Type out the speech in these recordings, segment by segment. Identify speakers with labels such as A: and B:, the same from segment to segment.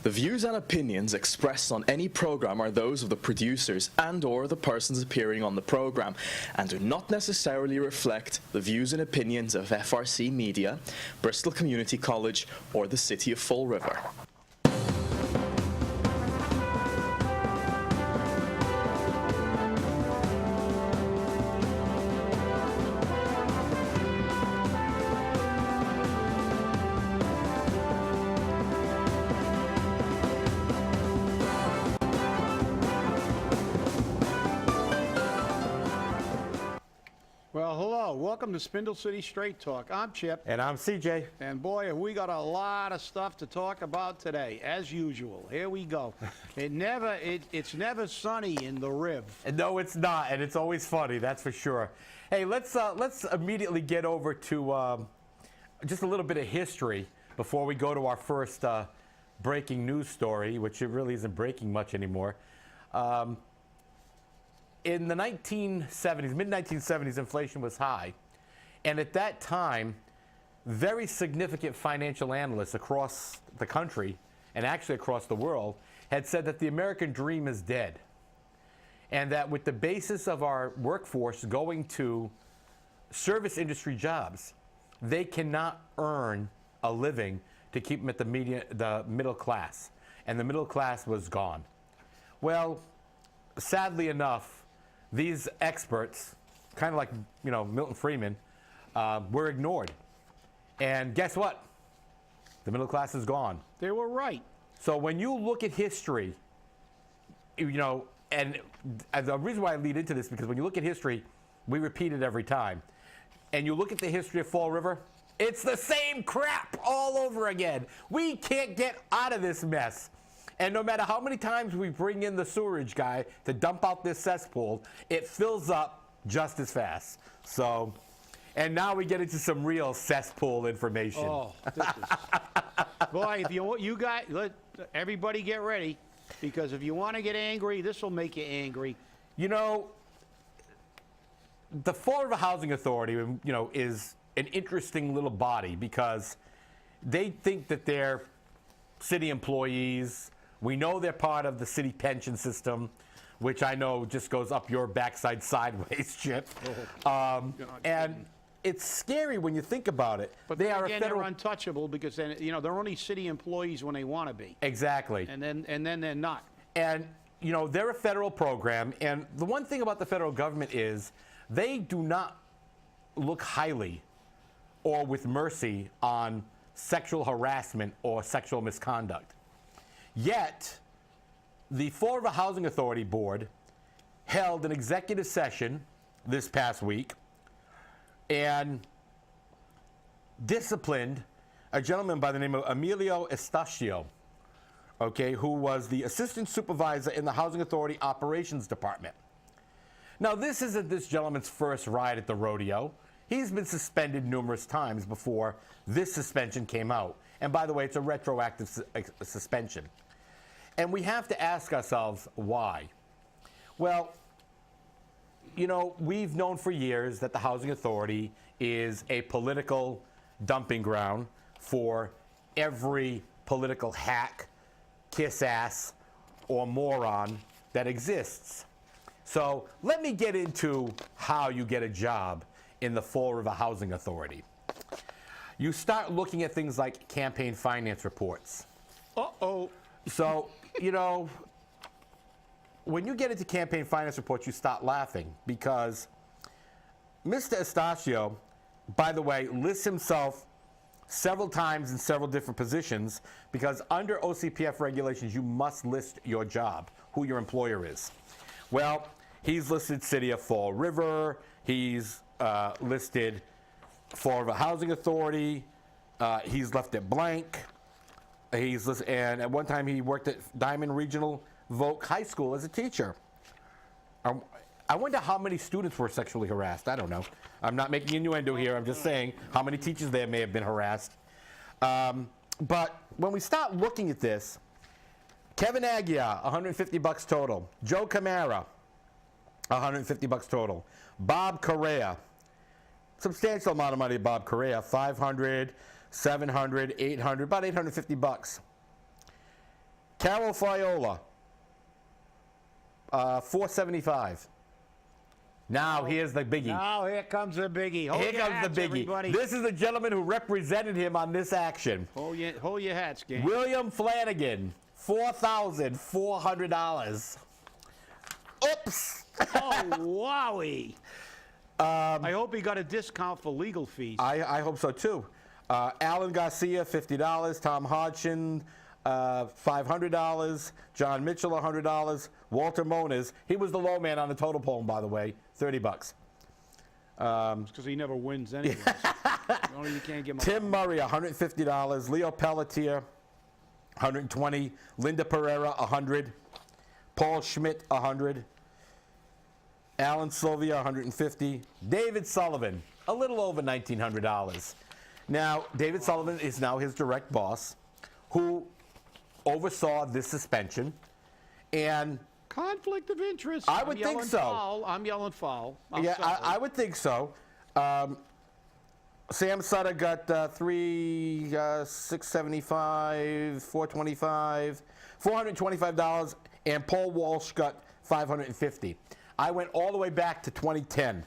A: The views and opinions expressed on any program are those of the producers and/or the persons appearing on the program and do not necessarily reflect the views and opinions of FRC Media, Bristol Community College, or the City of Fall River.
B: Well, hello. Welcome to Spindle City Straight Talk. I'm Chip.
C: And I'm CJ.
B: And boy, have we got a lot of stuff to talk about today, as usual. Here we go. It's never sunny in the Riv.
C: No, it's not, and it's always funny, that's for sure. Hey, let's immediately get over to just a little bit of history before we go to our first breaking news story, which it really isn't breaking much anymore. In the 1970s, mid-1970s, inflation was high. And at that time, very significant financial analysts across the country, and actually across the world, had said that the American dream is dead. And that with the basis of our workforce going to service industry jobs, they cannot earn a living to keep them at the middle class. And the middle class was gone. Well, sadly enough, these experts, kind of like, you know, Milton Friedman, were ignored. And guess what? The middle class is gone.
B: They were right.
C: So when you look at history, you know, and the reason why I lead into this, because when you look at history, we repeat it every time. And you look at the history of Fall River, it's the same crap all over again. We can't get out of this mess. And no matter how many times we bring in the sewerage guy to dump out this cesspool, it fills up just as fast. So, and now we get into some real cesspool information.
B: Oh, this is, boy, if you guys, let everybody get ready, because if you want to get angry, this will make you angry.
C: You know, the Fall River Housing Authority, you know, is an interesting little body because they think that they're city employees. We know they're part of the city pension system, which I know just goes up your backside sideways, Chip. And it's scary when you think about it.
B: But
C: they are
B: again,
C: a federal...
B: they're untouchable because then, you know, they're only city employees when they want to be.
C: Exactly.
B: And then they're not.
C: And you know, they're a federal program, and the one thing about the federal government is they do not look highly or with mercy on sexual harassment or sexual misconduct. Yet, the Fall River Housing Authority Board held an executive session this past week and disciplined a gentleman by the name of Emilio Estacio, okay, who was the assistant supervisor in the Housing Authority Operations Department. Now, this isn't this gentleman's first ride at the rodeo. He's been suspended numerous times before this suspension came out. And by the way, it's a retroactive suspension. And we have to ask ourselves why. Well, you know, we've known for years that the Housing Authority is a political dumping ground for every political hack, kiss ass, or moron that exists. So let me get into how you get a job in the Fall River Housing Authority. You start looking at things like campaign finance reports.
B: Uh-oh.
C: So, you know, when you get into campaign finance reports, you start laughing because Mr. Estacio, by the way, lists himself several times in several different positions because under OCPF regulations, you must list your job, who your employer is. Well, he's listed City of Fall River. He's listed Fall River Housing Authority. He's left it blank. And at one time he worked at Diamond Regional Voc High School as a teacher. I wonder how many students were sexually harassed. I don't know. I'm not making innuendo here. I'm just saying how many teachers there may have been harassed. But when we start looking at this, Kevin Aguiar, $150 total. Joe Camara, $150 total. Bob Correa, substantial amount of money. Bob Correa, $500, $700, $800, about $850. Carol Fiola, $475. Now here's the biggie.
B: Now here comes the biggie. Hold
C: Here
B: your
C: comes
B: hats,
C: the biggie.
B: everybody.
C: This is the gentleman who represented him on this action.
B: Hold your hats, gang.
C: William Flanagan, $4,400. Oops.
B: Oh, wowie. I hope he got a discount for legal fees.
C: I hope so too. Alan Garcia, $50. Tom Hodgson, $500. John Mitchell, $100. Walter Moniz, he was the low man on the total poem, by the way, $30.
B: Because he never wins anyways. Only you can't get my
C: Tim Murray, $150. Leo Pelletier, $120. Linda Pereira, $100. Paul Schmidt, $100. Alan Sylvia, $150. David Sullivan, a little over $1,900. Now, David Sullivan is now his direct boss, who oversaw this suspension, and
B: conflict of interest.
C: I would think so.
B: Foul. I'm yelling foul.
C: I would think so. Sam Sutter got $675, $425, and Paul Walsh got $550. I went all the way back to 2010,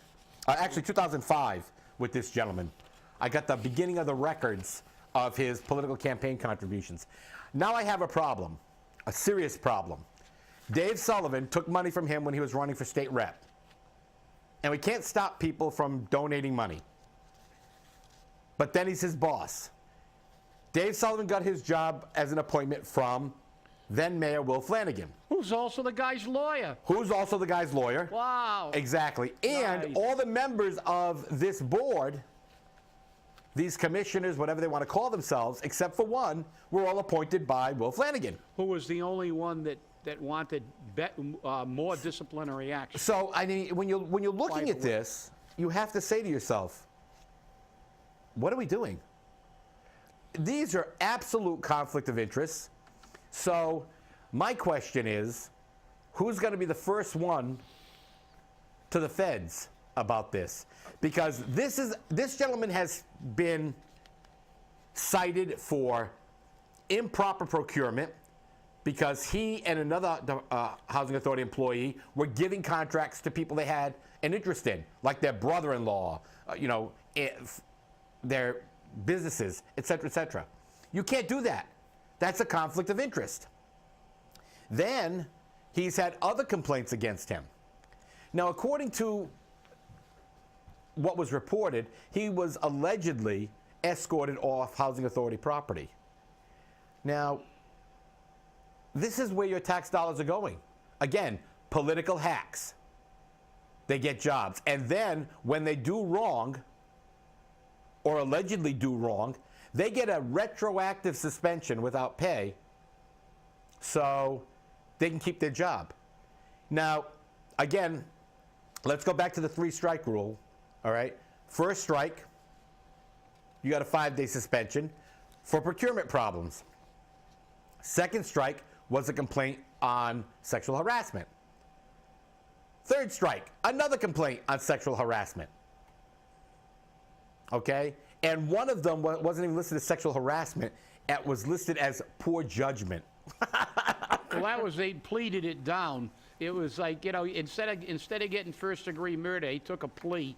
C: actually 2005, with this gentleman. I got the beginning of the records of his political campaign contributions. Now I have a problem, a serious problem. Dave Sullivan took money from him when he was running for state rep. And we can't stop people from donating money. But then he's his boss. Dave Sullivan got his job as an appointment from then Mayor Will Flanagan.
B: Who's also the guy's lawyer.
C: Who's also the guy's lawyer.
B: Wow.
C: Exactly. And
B: Nice.
C: all the members of this board, these commissioners, whatever they want to call themselves, except for one, were all appointed by Will Flanagan.
B: Who was the only one that wanted more disciplinary action.
C: So, I mean, when you're looking at this, you have to say to yourself, what are we doing? These are absolute conflict of interest. So, my question is, who's going to be the first one to the feds about this? Because this gentleman has been cited for improper procurement, because he and another housing authority employee were giving contracts to people they had an interest in, like their brother-in-law, their businesses, et cetera, et cetera. You can't do that. That's a conflict of interest. Then he's had other complaints against him. Now, according to what was reported, he was allegedly escorted off housing authority property. Now, this is where your tax dollars are going. Again, political hacks. They get jobs. And then when they do wrong, or allegedly do wrong, they get a retroactive suspension without pay so they can keep their job. Now, again, let's go back to the 3-strike rule, all right? First strike, you got a 5-day suspension for procurement problems. Second strike was a complaint on sexual harassment. Third strike, another complaint on sexual harassment. Okay? And one of them wasn't even listed as sexual harassment. It was listed as poor judgment.
B: Well, that was, they pleaded it down. It was like, instead of getting first-degree murder, he took a plea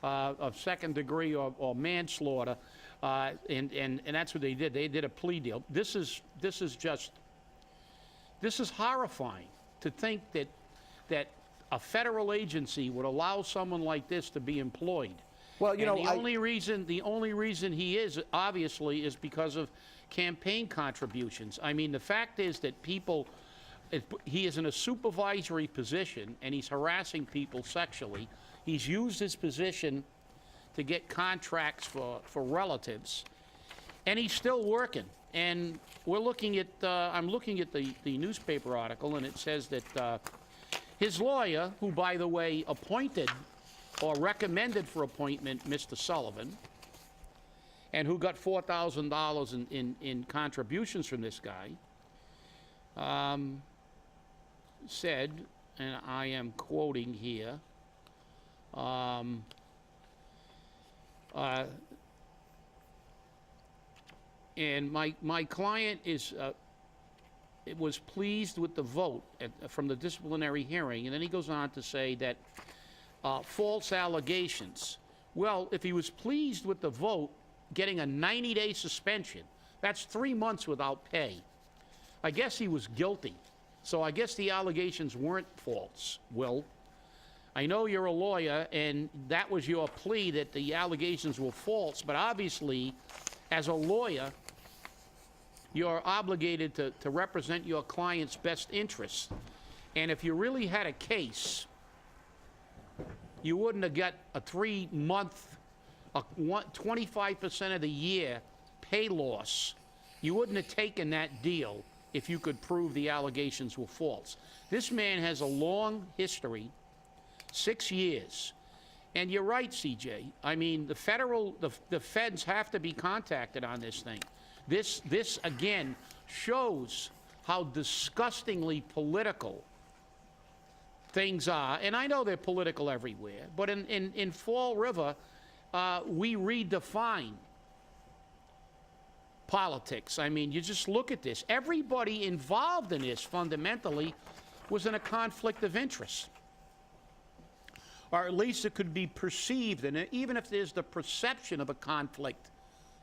B: of second-degree or manslaughter, and that's what they did. They did a plea deal. This is horrifying to think that a federal agency would allow someone like this to be employed.
C: Well,
B: the only reason he is, obviously, is because of campaign contributions. I mean, the fact is that he is in a supervisory position and he's harassing people sexually. He's used his position to get contracts for relatives, and he's still working. And we're looking at, I'm looking at the newspaper article, and it says that his lawyer, who, by the way, appointed or recommended for appointment Mr. Sullivan, and who got $4,000 in contributions from this guy, said, and I am quoting here, and my client is was pleased with the vote from the disciplinary hearing, and then he goes on to say that false allegations. Well, if he was pleased with the vote, getting a 90-day suspension, that's 3 months without pay. I guess he was guilty. So I guess the allegations weren't false, Will. I know you're a lawyer, and that was your plea that the allegations were false, but obviously, as a lawyer, you're obligated to represent your client's best interests. And if you really had a case, you wouldn't have got a 3-month, 25% of the year pay loss. You wouldn't have taken that deal if you could prove the allegations were false. This man has a long history, 6 years. And you're right, CJ. I mean, the feds have to be contacted on this thing. This again shows how disgustingly political things are. And I know they're political everywhere, but in Fall River, we redefine politics. I mean, you just look at this. Everybody involved in this fundamentally was in a conflict of interest. Or at least it could be perceived, and even if there's the perception of a conflict,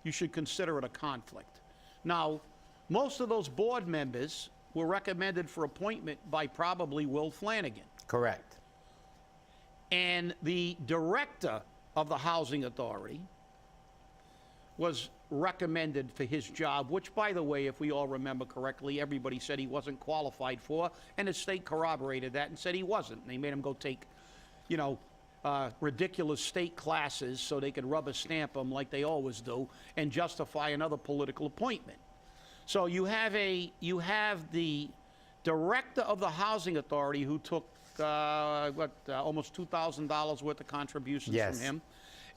B: you should consider it a conflict. Now, most of those board members were recommended for appointment by probably Will Flanagan.
C: Correct.
B: And the director of the Housing Authority was recommended for his job, which, by the way, if we all remember correctly, everybody said he wasn't qualified for, and the state corroborated that and said he wasn't. And they made him go take, you know, ridiculous state classes so they could rubber stamp them like they always do and justify another political appointment. So you have the director of the Housing Authority who took almost $2,000 worth of contributions
C: Yes.
B: from him,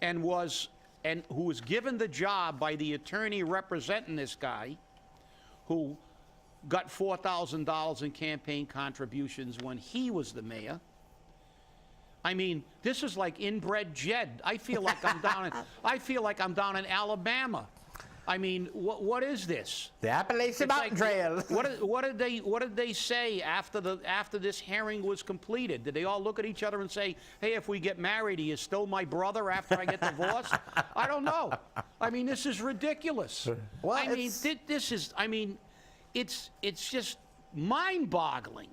B: and who was given the job by the attorney representing this guy, who got $4,000 in campaign contributions when he was the mayor. I mean, this is like inbred Jed. I feel like I'm down in Alabama. I mean, what is this?
C: The Appalachian Mountain Trail.
B: What did they say after this hearing was completed? Did they all look at each other and say, "Hey, if we get married, he is still my brother after I get divorced"? I don't know. I mean, this is ridiculous.
C: Well,
B: I mean, this is. I mean, it's just mind-boggling.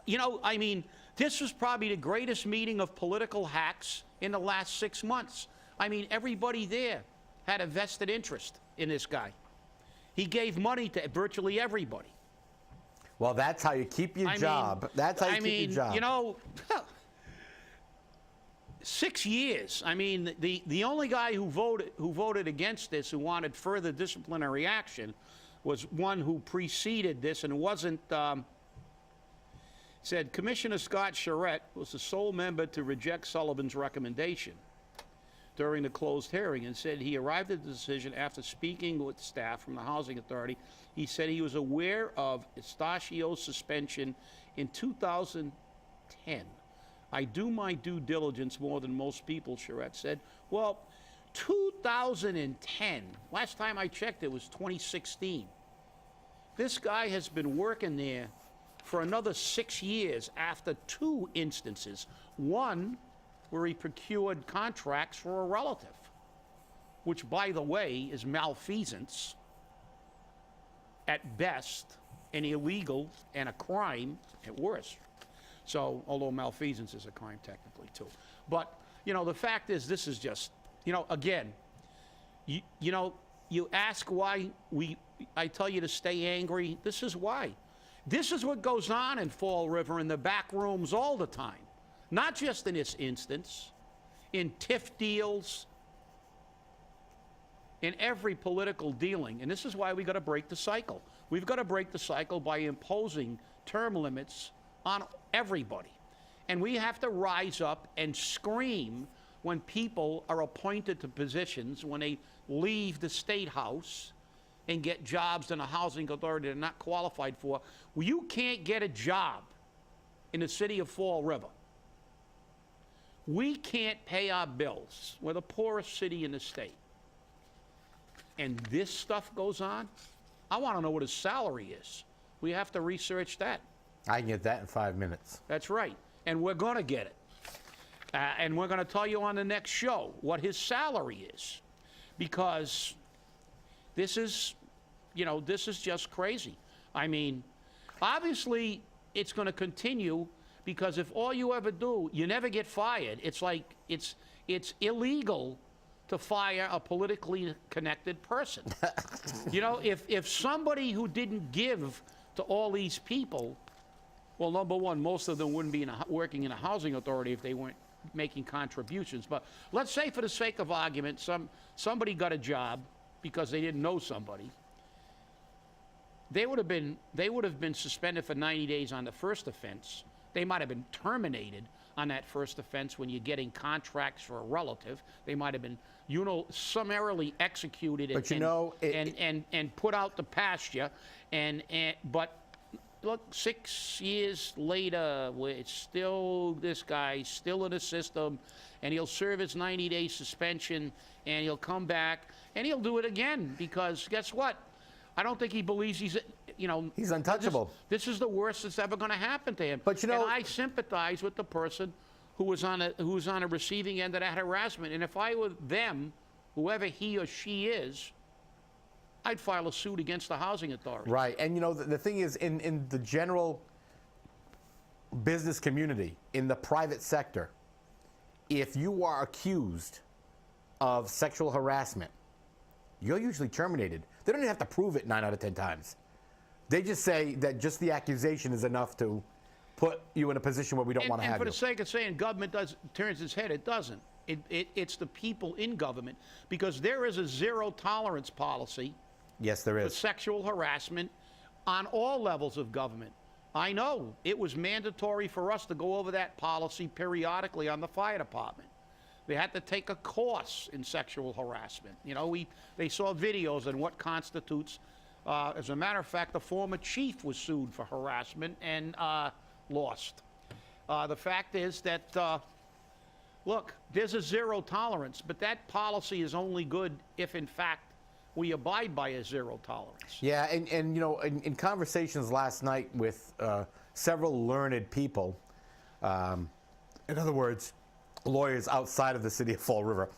B: You know, I mean, this was probably the greatest meeting of political hacks in the last 6 months. I mean, everybody there had a vested interest in this guy. He gave money to virtually everybody.
C: Well, that's how you keep your job. That's how you keep your job.
B: You know, 6 years. I mean, the only guy who voted against this, who wanted further disciplinary action, was one who preceded this, and it wasn't. Said Commissioner Scott Charette was the sole member to reject Sullivan's recommendation during the closed hearing, and said he arrived at the decision after speaking with staff from the Housing Authority. He said he was aware of Estachio's suspension in 2010. I do my due diligence more than most people, Charette said. Well, 2010, last time I checked it was 2016. This guy has been working there for another 6 years after 2 instances. One where he procured contracts for a relative, which, by the way, is malfeasance at best, and illegal, and a crime at worst. So, although malfeasance is a crime technically too. But, you know, the fact is, this is just, you know, again, you know, you ask why I tell you to stay angry. This is why. This is what goes on in Fall River in the back rooms all the time. Not just in this instance, in TIF deals, in every political dealing. And this is why we got to break the cycle. We've got to break the cycle by imposing term limits on everybody. And we have to rise up and scream when people are appointed to positions, when they leave the State House and get jobs in a housing authority they're not qualified for. Well, you can't get a job in the city of Fall River. We can't pay our bills. We're the poorest city in the state. And this stuff goes on? I want to know what his salary is. We have to research that.
C: I can get that in 5 minutes.
B: That's right. And we're going to get it. And we're going to tell you on the next show what his salary is. Because this is, this is just crazy. I mean, obviously, it's going to continue because if all you ever do, you never get fired. It's like, it's illegal to fire a politically connected person. If somebody who didn't give to all these people, well, number one, most of them wouldn't be working in a housing authority if they weren't making contributions. But let's say for the sake of argument, somebody got a job because they didn't know somebody. They would have been suspended for 90 days on the first offense. They might have been terminated on that first offense when you're getting contracts for a relative. They might have been, summarily executed and put out to pasture. But look, 6 years later, it's still, this guy's still in the system, and he'll serve his 90-day suspension, and he'll come back, and he'll do it again, because guess what? I don't think he believes he's
C: untouchable.
B: This is the worst that's ever going to happen to him.
C: But and
B: I sympathize with the person who was on a receiving end of that harassment. And if I were them, whoever he or she is, I'd file a suit against the housing authority.
C: Right, and the thing is, in the general business community, in the private sector, if you are accused of sexual harassment, you're usually terminated. They don't even have to prove it 9 out of 10 times. They just say that just the accusation is enough to put you in a position where we don't want to have you.
B: And for the sake of saying government turns its head, it doesn't. It's the people in government, because there is a zero tolerance policy.
C: Yes, there is.
B: For sexual harassment on all levels of government. I know it was mandatory for us to go over that policy periodically on the fire department. They had to take a course in sexual harassment. They saw videos on what constitutes. As a matter of fact, the former chief was sued for harassment and lost. The fact is that, look, there's a zero tolerance, but that policy is only good if, in fact, we abide by a zero tolerance.
C: Yeah, and in conversations last night with several learned people, in other words, lawyers outside of the city of Fall River,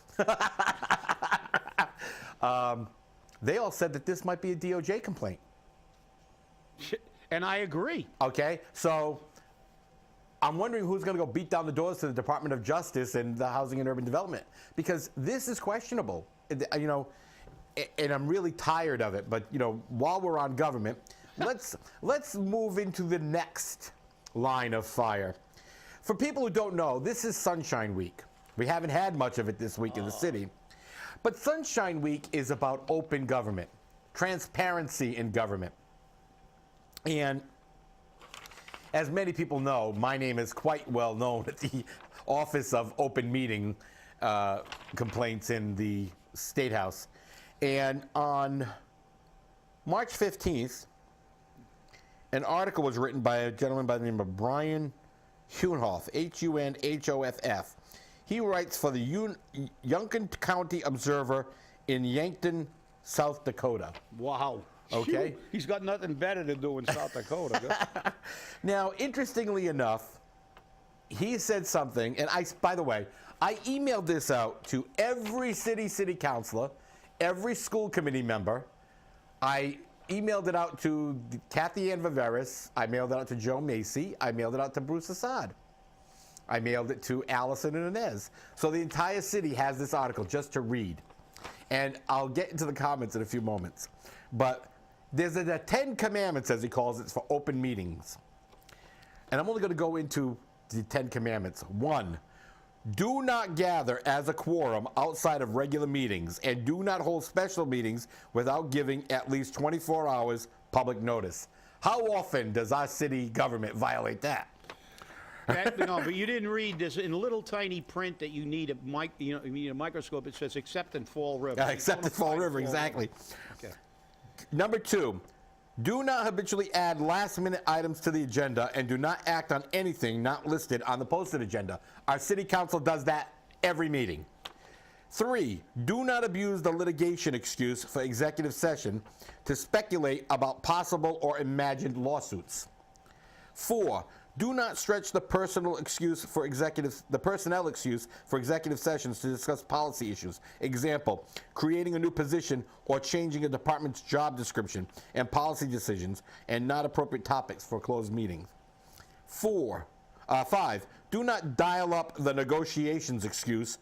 C: they all said that this might be a DOJ complaint.
B: And I agree.
C: Okay, so I'm wondering who's going to go beat down the doors to the Department of Justice and the Housing and Urban Development, because this is questionable. And I'm really tired of it. But while we're on government, let's move into the next line of fire. For people who don't know, this is Sunshine Week. We haven't had much of it this week in the city. But Sunshine Week is about open government, transparency in government. And as many people know, my name is quite well known at the Office of Open Meeting Complaints in the State House. And on March 15th, an article was written by a gentleman by the name of Brian Hunhoff, Hunhoff. He writes for the Yunkin County Observer in Yankton, South Dakota.
B: Wow.
C: Okay.
B: He's got nothing better to do in South Dakota.
C: Now, interestingly enough, he said something, and by the way, I emailed this out to every city councilor, every school committee member. I emailed it out to Kathy Ann Viveris. I mailed it out to Joe Macy. I mailed it out to Bruce Assad. I mailed it to Allison and Inez. So the entire city has this article just to read. And I'll get into the comments in a few moments. But there's the 10 Commandments, as he calls it, for open meetings. And I'm only going to go into the 10 Commandments. 1, do not gather as a quorum outside of regular meetings, and do not hold special meetings without giving at least 24 hours public notice. How often does our city government violate that?
B: No, but you didn't read this in little tiny print that you need you need a microscope. It says except in Fall River.
C: Except in Fall River, exactly.
B: Okay.
C: Number 2, do not habitually add last-minute items to the agenda, and do not act on anything not listed on the posted agenda. Our city council does that every meeting. 3, do not abuse the litigation excuse for executive session to speculate about possible or imagined lawsuits. 4, do not stretch the personnel excuse for executive sessions to discuss policy issues. Example, creating a new position or changing a department's job description and policy decisions and not appropriate topics for closed meetings. 5, do not dial up the negotiations excuse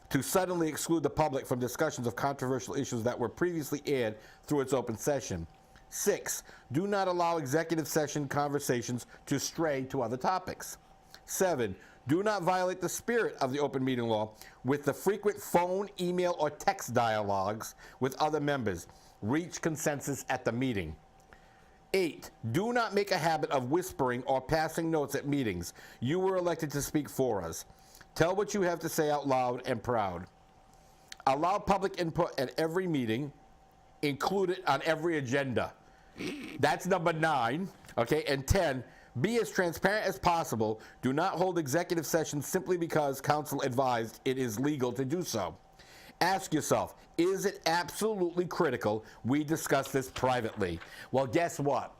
C: to suddenly exclude the public from discussions of controversial issues that were previously aired through its open session. 6, do not allow executive session conversations to stray to other topics. 7, do not violate the spirit of the open meeting law with the frequent phone, email, or text dialogues with other members. Reach consensus at the meeting. 8, do not make a habit of whispering or passing notes at meetings. You were elected to speak for us. Tell what you have to say out loud and proud. Allow public input at every meeting. Include it on every agenda. That's number 9. Okay, and 10, be as transparent as possible. Do not hold executive sessions simply because counsel advised it is legal to do so. Ask yourself, is it absolutely critical we discuss this privately? Well, guess what?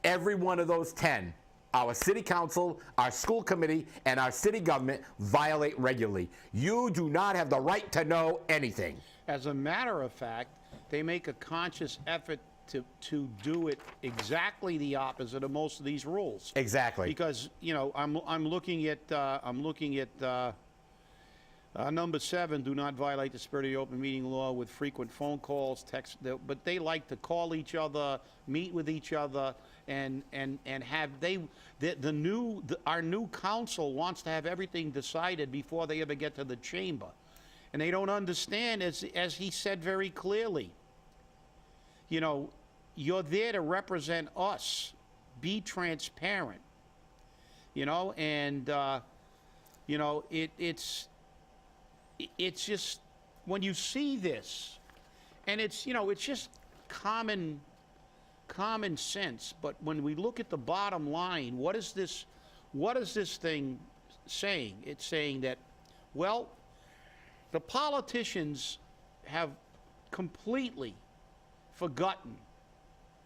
C: Every one of those 10, our city council, our school committee, and our city government violate regularly. You do not have the right to know anything.
B: As a matter of fact, they make a conscious effort to do it exactly the opposite of most of these rules.
C: Exactly.
B: Because, you know, I'm looking at number 7, do not violate the spirit of the open meeting law with frequent phone calls, text, but they like to call each other, meet with each other, and have our new council wants to have everything decided before they ever get to the chamber. And they don't understand, as he said very clearly, you know, you're there to represent us. Be transparent. You know, and, you know, it's just, when you see this, and it's, you know, it's just common sense, but when we look at the bottom line, what is this thing saying? It's saying that, well, the politicians have completely forgotten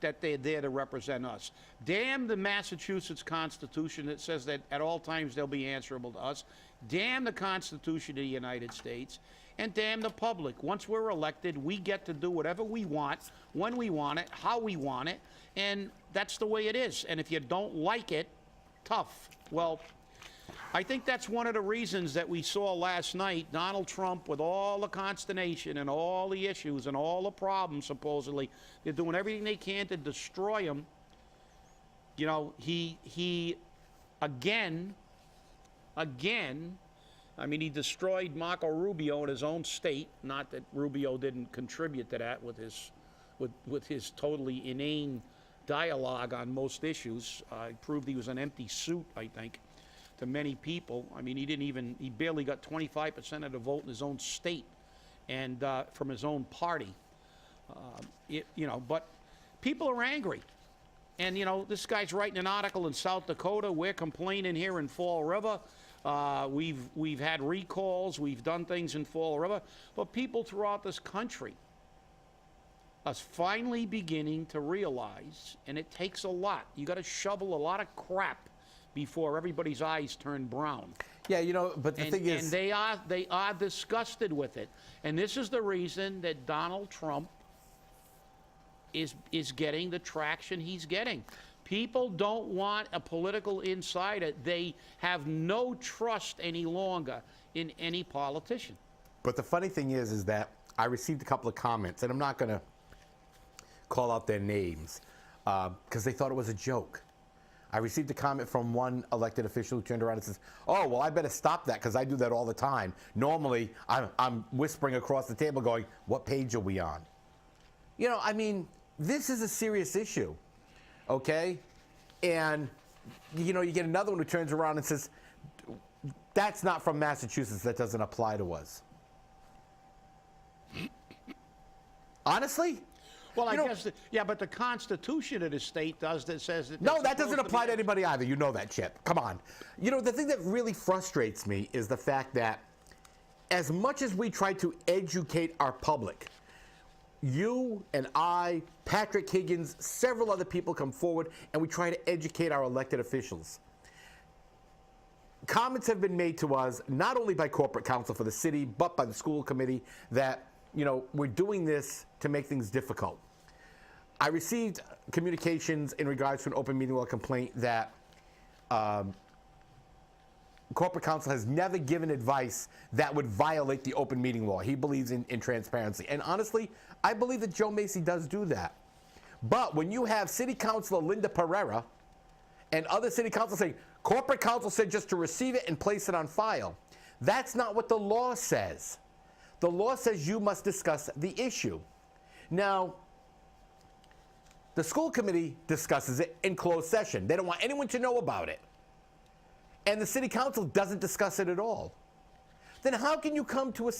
B: that they're there to represent us. Damn the Massachusetts Constitution that says that at all times they'll be answerable to us. Damn the Constitution of the United States. And damn the public. Once we're elected, we get to do whatever we want, when we want it, how we want it, and that's the way it is. And if you don't like it, tough. Well, I think that's one of the reasons that we saw last night Donald Trump, with all the consternation and all the issues and all the problems, supposedly, they're doing everything they can to destroy him. You know, he again, I mean, he destroyed Marco Rubio in his own state. Not that Rubio didn't contribute to that with his totally inane dialogue on most issues. He proved he was an empty suit, I think, to many people. I mean, he barely got 25% of the vote in his own state, and from his own party. You know, but people are angry. And, you know, this guy's writing an article in South Dakota. We're complaining here in Fall River. We've had recalls. We've done things in Fall River. But people throughout this country are finally beginning to realize, and it takes a lot. You got to shovel a lot of crap before everybody's eyes turn brown.
C: Yeah, you know, but the thing is,
B: and they are disgusted with it. And this is the reason that Donald Trump is getting the traction he's getting. People don't want a political insider. They have no trust any longer in any politician.
C: But the funny thing is that I received a couple of comments, and I'm not going to call out their names because they thought it was a joke. I received a comment from one elected official who turned around and says, "Oh, well, I better stop that because I do that all the time. Normally, I'm whispering across the table going, what page are we on?" You know, I mean, this is a serious issue, okay? And, you know, you get another one who turns around and says, that's not from Massachusetts. That doesn't apply to us. Honestly?
B: Well, I guess, yeah, but the Constitution of the state does that says that.
C: No, that doesn't apply to anybody either. You know that, Chip. Come on. You know, the thing that really frustrates me is the fact that as much as we try to educate our public, you and I, Patrick Higgins, several other people come forward, and we try to educate our elected officials. Comments have been made to us, not only by corporate counsel for the city, but by the school committee, that, we're doing this to make things difficult. I received communications in regards to an open meeting law complaint that corporate counsel has never given advice that would violate the open meeting law. He believes in transparency. And honestly, I believe that Joe Macy does do that. But when you have City Councilor Linda Pereira and other city council saying, corporate counsel said just to receive it and place it on file, that's not what the law says. The law says you must discuss the issue. Now, the school committee discusses it in closed session. They don't want anyone to know about it. And the city council doesn't discuss it at all. Then how can you come to a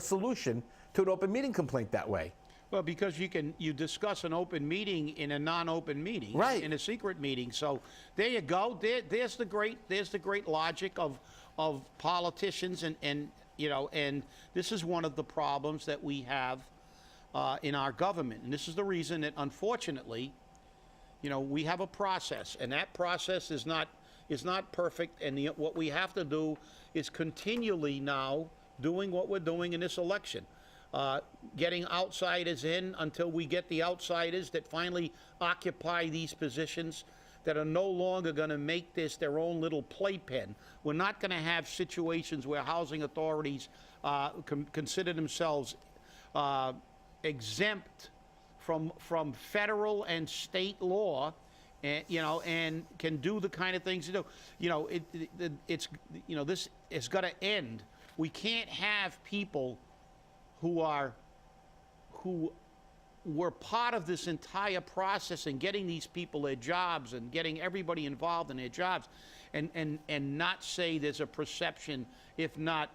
C: solution to an open meeting complaint that way?
B: Well, because you discuss an open meeting in a non-open meeting,
C: right?
B: In a secret meeting. So there you go. There's the great logic of politicians, and this is one of the problems that we have in our government, and this is the reason that, unfortunately, we have a process, and that process is not perfect, and what we have to do is continually now doing what we're doing in this election. Getting outsiders in until we get the outsiders that finally occupy these positions that are no longer going to make this their own little playpen. We're not going to have situations where housing authorities consider themselves exempt from federal and state law, and and can do the kind of things you do. This has got to end. We can't have people who were part of this entire process and getting these people their jobs and getting everybody involved in their jobs, and not say there's a perception, if not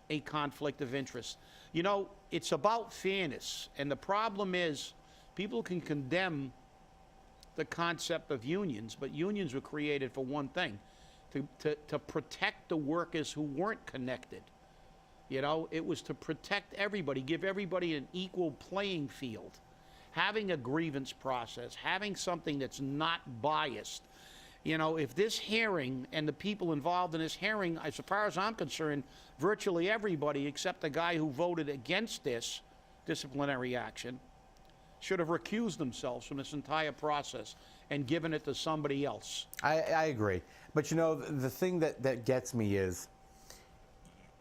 B: a conflict of interest. It's about fairness, and the problem is people can condemn the concept of unions, but unions were created for one thing, to protect the workers who weren't connected. It was to protect everybody, give everybody an equal playing field, having a grievance process, having something that's not biased. If this hearing and the people involved in this hearing, as far as I'm concerned, virtually everybody except the guy who voted against this disciplinary action should have recused themselves from this entire process and given it to somebody else.
C: I agree. But the thing that gets me is,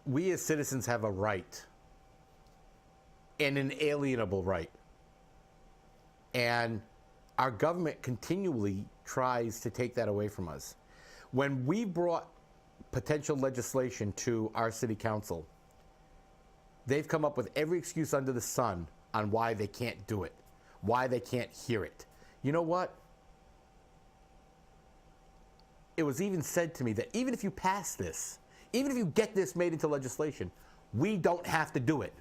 C: we as citizens have a right, an inalienable right. And our government continually tries to take that away from us. When we brought potential legislation to our city council, they've come up with every excuse under the sun on why they can't do it, why they can't hear it. You know what? It was even said to me that even if you pass this, even if you get this made into legislation, we don't have to do it.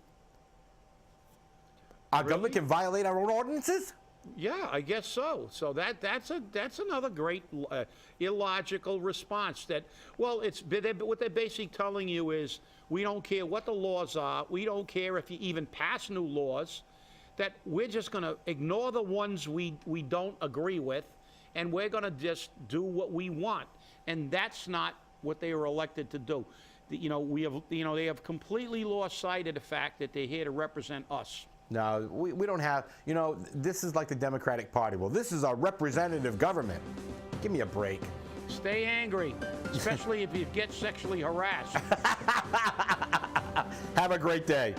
C: Our government can violate our own ordinances?
B: Yeah, I guess so. So that's another great illogical response. That, well, what they're basically telling you is, we don't care what the laws are. We don't care if you even pass new laws. That we're just going to ignore the ones we don't agree with, and we're going to just do what we want. And that's not what they were elected to do. They have completely lost sight of the fact that they're here to represent us.
C: No, we don't have, this is like the Democratic Party. Well, this is our representative government. Give me a break.
B: Stay angry, especially if you get sexually harassed.
C: Have a great day.